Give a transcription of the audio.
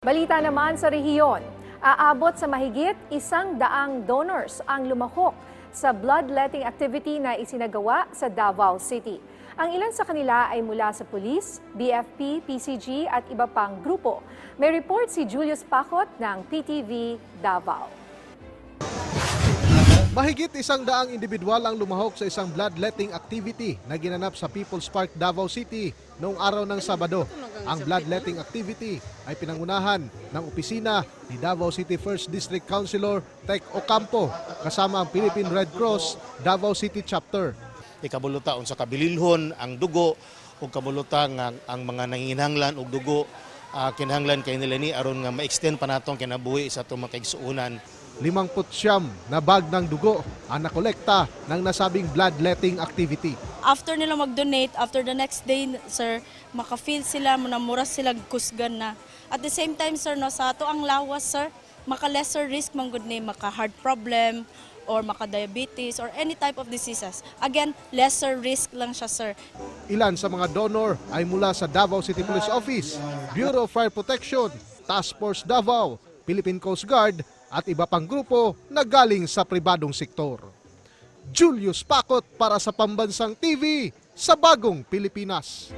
Balita naman sa rehiyon, aabot sa mahigit 100 donors ang lumahok sa bloodletting activity na isinagawa sa Davao City. Ang ilan sa kanila ay mula sa pulis, BFP, PCG at iba pang grupo. May report si Julius Pacot ng PTV Davao. Mahigit 100 individual ang lumahok sa isang bloodletting activity na ginanap sa People's Park, Davao City noong araw ng Sabado. Ang bloodletting activity ay pinangunahan ng opisina ni Davao City 1st District Councilor Tec Ocampo kasama ang Philippine Red Cross Davao City Chapter. Ikabuluta sa kabililhon ang dugo o kabuluta ang mga nanginhanglan og dugo kinahanglan kay nila ni aron nga ma-extend pa natong kinabuhi sa itong mga kaigsuunan. 59 na bag ng dugo ang nakolekta ng nasabing bloodletting activity. After nila mag-donate, after the next day, sir, maka-feel sila, manamura sila kusgan na. At the same time, sir, no, sa ato ang lawas, sir, maka-lesser risk man good name, maka-heart problem, or maka-diabetes, or any type of diseases. Again, lesser risk lang siya, sir. Ilan sa mga donor ay mula sa Davao City Police Office, Bureau of Fire Protection, Task Force Davao, Philippine Coast Guard, at iba pang grupo na galing sa pribadong sektor. Julius Pacot para sa Pambansang TV sa Bagong Pilipinas.